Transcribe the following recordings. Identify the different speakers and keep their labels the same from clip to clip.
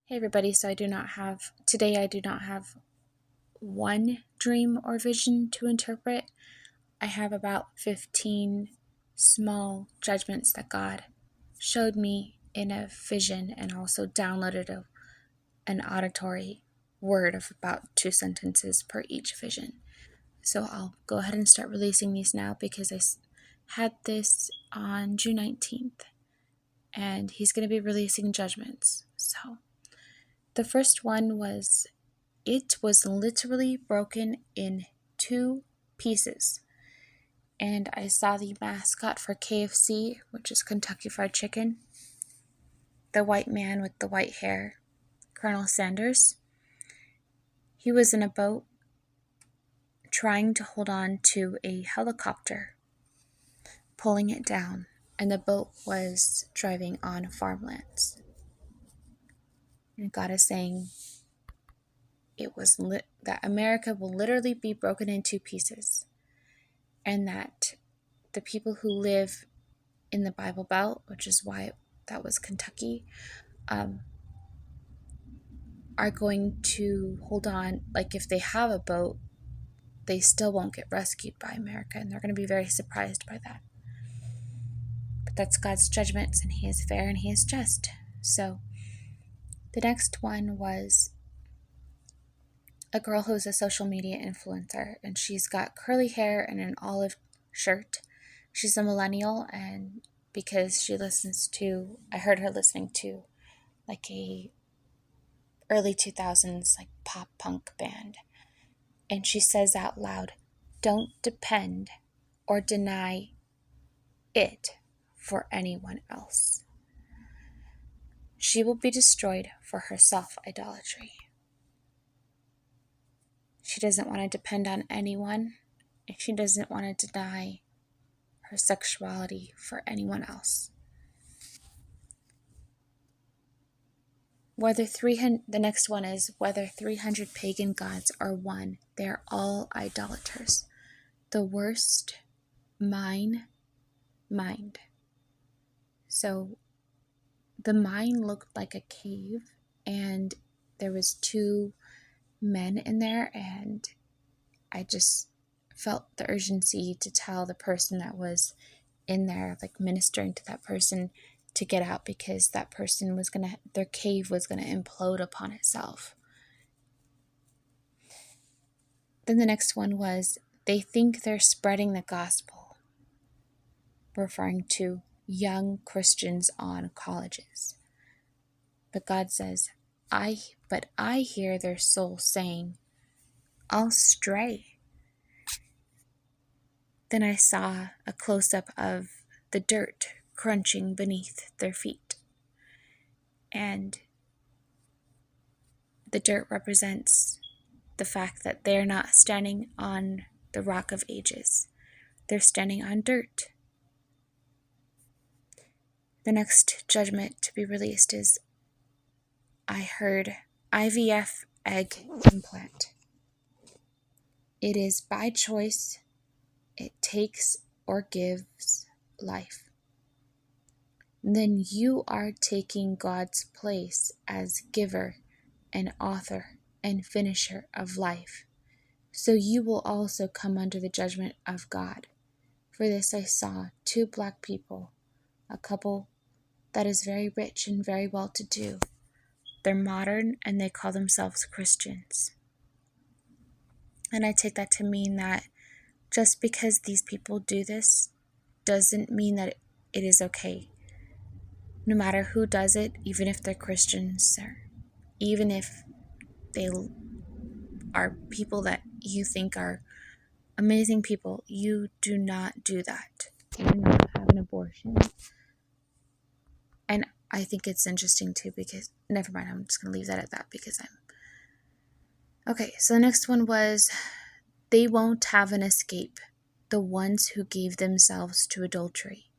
Speaker 1: Hey everybody, so today I do not have one dream or vision to interpret. I have about 15 small judgments that God showed me in a vision and also downloaded an auditory word of about 2 sentences per each vision. So I'll go ahead and start releasing these now because I had this on June 19th and he's going to be releasing judgments. So the first one was, it was literally broken in 2 pieces. And I saw the mascot for KFC, which is Kentucky Fried Chicken, the white man with the white hair, Colonel Sanders. He was in a boat trying to hold on to a helicopter, pulling it down, and the boat was driving on farmlands. And God is saying that America will literally be broken in 2 pieces, and that the people who live in the Bible Belt, which is why that was Kentucky, are going to hold on. Like, if they have a boat, they still won't get rescued by America, and they're going to be very surprised by that. But that's God's judgments, and He is fair and He is just. So the next one was a girl who's a social media influencer, and she's got curly hair and an olive shirt. She's a millennial, and because I heard her listening to like a early 2000s like pop punk band, and she says out loud, "Don't depend or deny it for anyone else. She will be destroyed for her self-idolatry." She doesn't want to depend on anyone, and she doesn't want to deny her sexuality for anyone else. The next one is, whether 300 pagan gods are one, they are all idolaters. The worst, mind. So the mine looked like a cave, and there was 2 men in there, and I just felt the urgency to tell the person that was in there, like ministering to that person, to get out, because that person their cave was gonna implode upon itself. Then the next one was, they think they're spreading the gospel, referring to young Christians on colleges. But God says, I hear their soul saying, "I'll stray." Then I saw a close-up of the dirt crunching beneath their feet. And the dirt represents the fact that they're not standing on the rock of ages. They're standing on dirt. The next judgment to be released is, I heard IVF egg implant. It is by choice. It takes or gives life. Then you are taking God's place as giver and author and finisher of life. So you will also come under the judgment of God. For this I saw 2 black people, a couple that is very rich and very well-to-do. They're modern and they call themselves Christians. And I take that to mean that just because these people do this doesn't mean that it is okay. No matter who does it, even if they're Christians, or even if they are people that you think are amazing people, you do not do that. You do not have an abortion. And I think it's interesting too, because, never mind, I'm just going to leave that at that because Okay, so the next one was, they won't have an escape, the ones who gave themselves to adultery.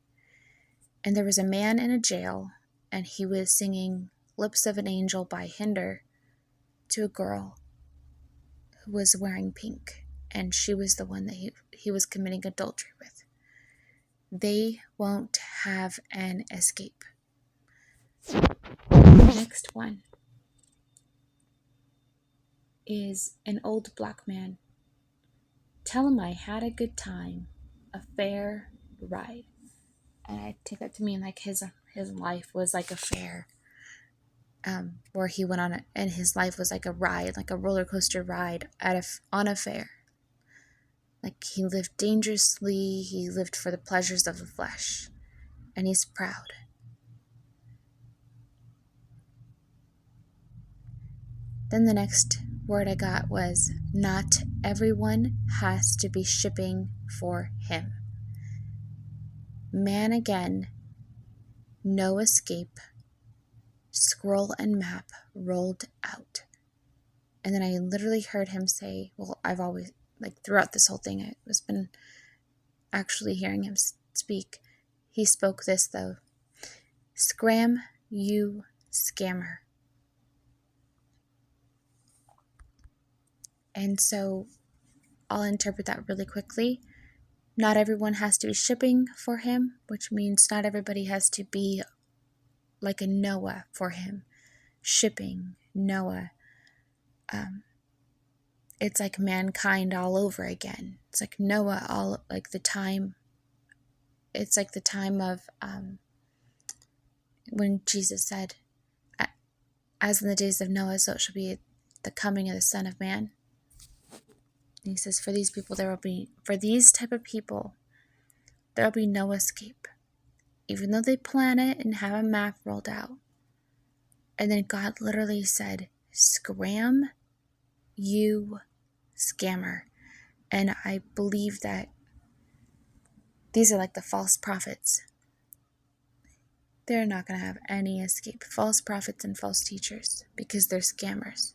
Speaker 1: And there was a man in a jail, and he was singing Lips of an Angel by Hinder to a girl who was wearing pink, and she was the one that he was committing adultery with. They won't have an escape. Next one is an old black man. Tell him I had a good time, a fair ride. And I take that to mean like his life was like a fair, where he went on and his life was like a ride, like a roller coaster ride on a fair. Like he lived dangerously, he lived for the pleasures of the flesh, and he's proud. Then the next word I got was, not everyone has to be shipping for him. Man again, no escape, scroll and map rolled out. And then I literally heard him say, well, I've always, like throughout this whole thing, I was been actually hearing him speak. He spoke this though. Scram, you scammer. And so I'll interpret that really quickly. Not everyone has to be shipping for him, which means not everybody has to be like a Noah for him. Shipping, Noah. It's like mankind all over again. It's like Noah, all like the time. It's like the time of when Jesus said, as in the days of Noah, so it shall be the coming of the Son of Man. And he says, for these people, for these type of people, there will be no escape. Even though they plan it and have a map rolled out. And then God literally said, scram, you scammer. And I believe that these are like the false prophets. They're not going to have any escape. False prophets and false teachers, because they're scammers.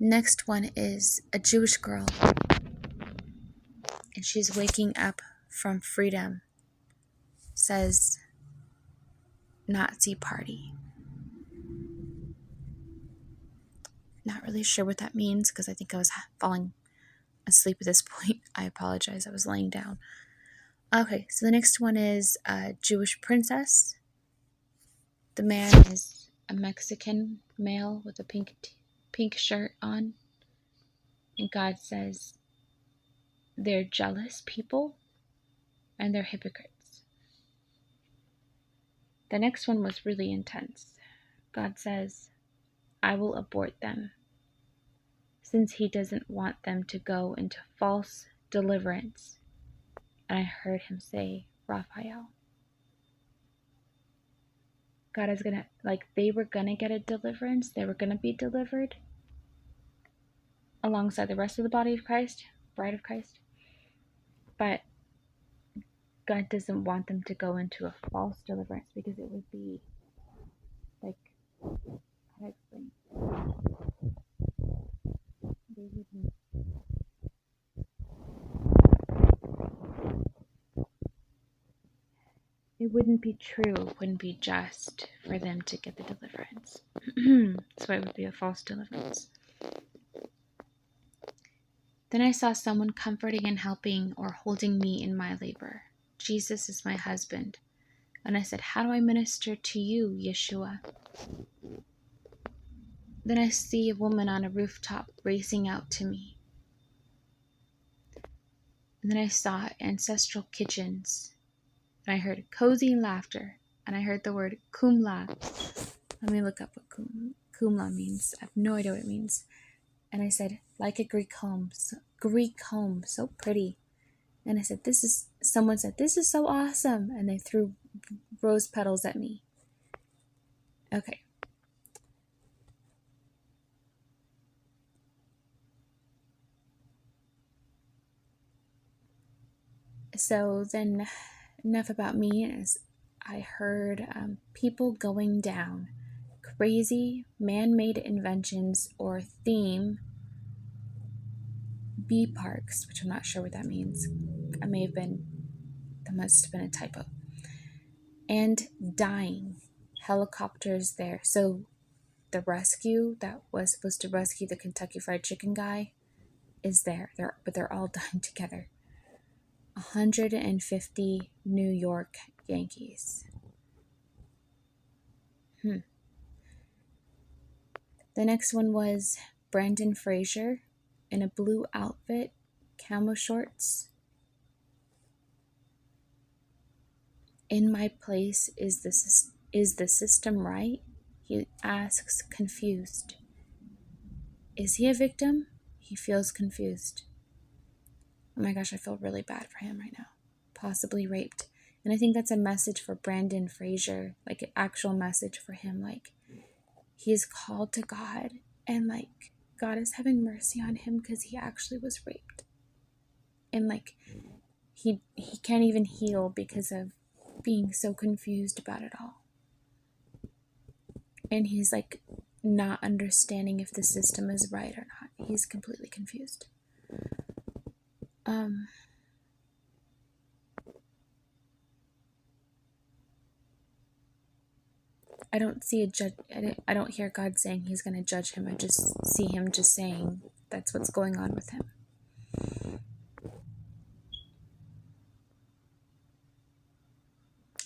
Speaker 1: Next one is a Jewish girl. And she's waking up from freedom. Says, Nazi party. Not really sure what that means, because I think I was falling asleep at this point. I apologize. I was laying down. Okay, so the next one is a Jewish princess. The man is a Mexican male with a pink shirt on. And God says, they're jealous people and they're hypocrites. The next one was really intense. God says, I will abort them, since he doesn't want them to go into false deliverance. And I heard him say, Raphael. God is going to, like they were going to get a deliverance. They were going to be delivered alongside the rest of the body of Christ, bride of Christ. But God doesn't want them to go into a false deliverance, because it would be like, how do I explain? They wouldn't. It wouldn't be true, it wouldn't be just for them to get the deliverance. So it would be a false deliverance. Then I saw someone comforting and helping or holding me in my labor. Jesus is my husband. And I said, how do I minister to you, Yeshua? Then I see a woman on a rooftop racing out to me. And then I saw ancestral kitchens. And I heard cozy laughter. And I heard the word kumla. Let me look up what kumla means. I have no idea what it means. And I said, like a Greek home. So pretty. And I said, someone said, this is so awesome. And they threw rose petals at me. Okay. So then, enough about me. As I heard people going down, crazy man-made inventions or theme bee parks, which I'm not sure what that means. That must have been a typo. And dying, helicopters there. So the rescue that was supposed to rescue the Kentucky Fried Chicken guy is there. But they're all dying together. 150 New York Yankees. The next one was Brandon Fraser in a blue outfit, camo shorts. In my place, is the system right? He asks, confused. Is he a victim? He feels confused. Oh my gosh, I feel really bad for him right now. Possibly raped. And I think that's a message for Brandon Fraser, like an actual message for him. Like, he is called to God, and like, God is having mercy on him because he actually was raped. And like, he can't even heal because of being so confused about it all. And he's like not understanding if the system is right or not. He's completely confused. I don't see a judge. I don't hear God saying he's going to judge him. I just see him just saying that's what's going on with him.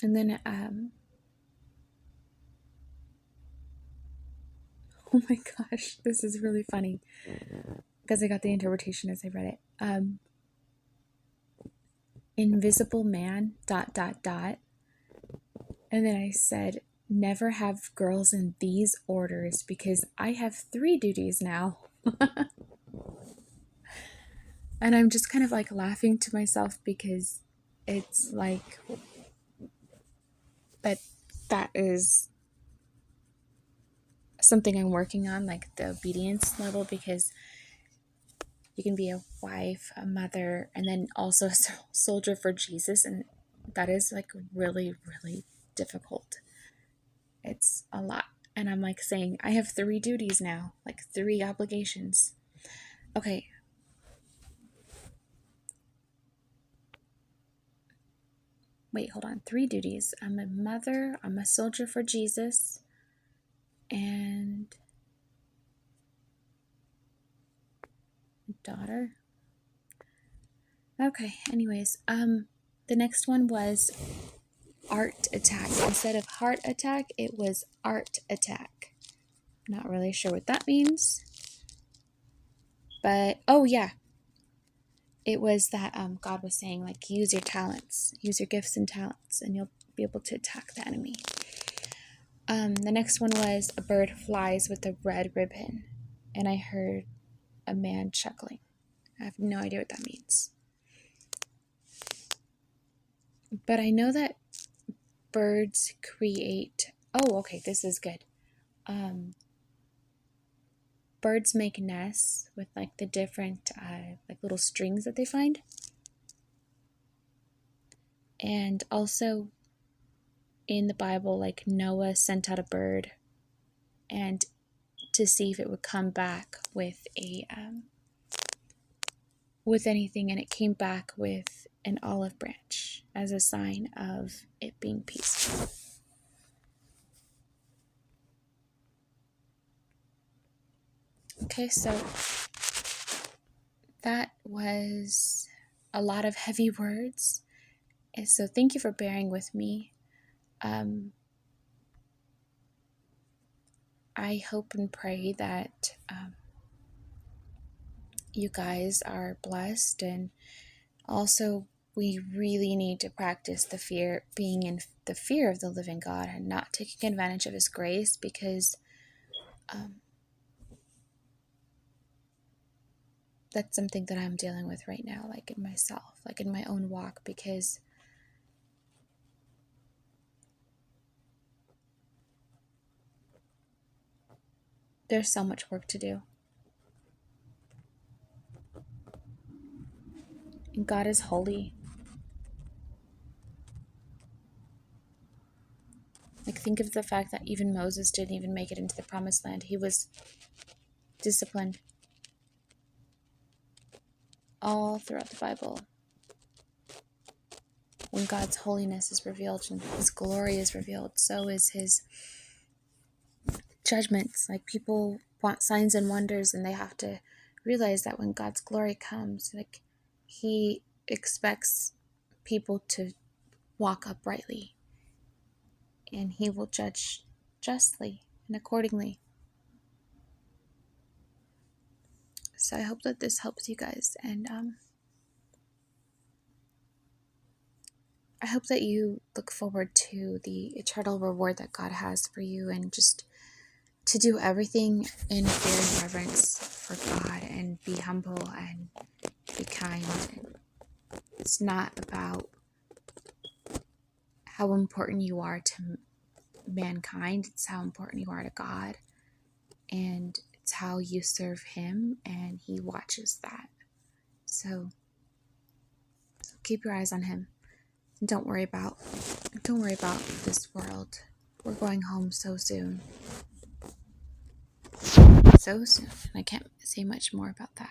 Speaker 1: And then, oh my gosh, this is really funny because I got the interpretation as I read it. Invisible man, ... And then I said, never have girls in these orders because I have 3 duties now. And I'm just kind of like laughing to myself because it's like that is something I'm working on, like the obedience level, because you can be a wife, a mother, and then also a soldier for Jesus, and that is like really, really difficult. It's a lot. And I'm like saying, I have 3 duties now, like 3 obligations. Okay. Wait, hold on. 3 duties. I'm a mother, I'm a soldier for Jesus, and daughter. Okay, anyways, the next one was art attack. Instead of heart attack, it was art attack. Not really sure what that means. But, oh yeah. It was that God was saying, like, use your talents, use your gifts and talents, and you'll be able to attack the enemy. The next one was a bird flies with a red ribbon. And I heard a man chuckling. I have no idea what that means. But I know that birds create... Oh, okay, this is good. Birds make nests with like the different like little strings that they find. And also in the Bible, like Noah sent out a bird and to see if it would come back with a with anything, and it came back with an olive branch as a sign of it being peaceful. Okay, so that was a lot of heavy words. And so thank you for bearing with me. I hope and pray that you guys are blessed, and also we really need to practice being in the fear of the living God and not taking advantage of His grace, because that's something that I'm dealing with right now, like in myself, like in my own walk, because there's so much work to do. And God is holy. Like, think of the fact that even Moses didn't even make it into the promised land. He was disciplined all throughout the Bible. When God's holiness is revealed and His glory is revealed, so is His judgments. Like, people want signs and wonders, and they have to realize that when God's glory comes, like, He expects people to walk uprightly, and He will judge justly and accordingly. So I hope that this helps you guys, and I hope that you look forward to the eternal reward that God has for you, and just to do everything in fear and reverence for God, and be humble and be kind. It's not about how important you are to mankind, it's how important you are to God, and it's how you serve Him, and He watches that. So keep your eyes on Him, and don't worry about this world. We're going home so soon. So soon. I can't say much more about that.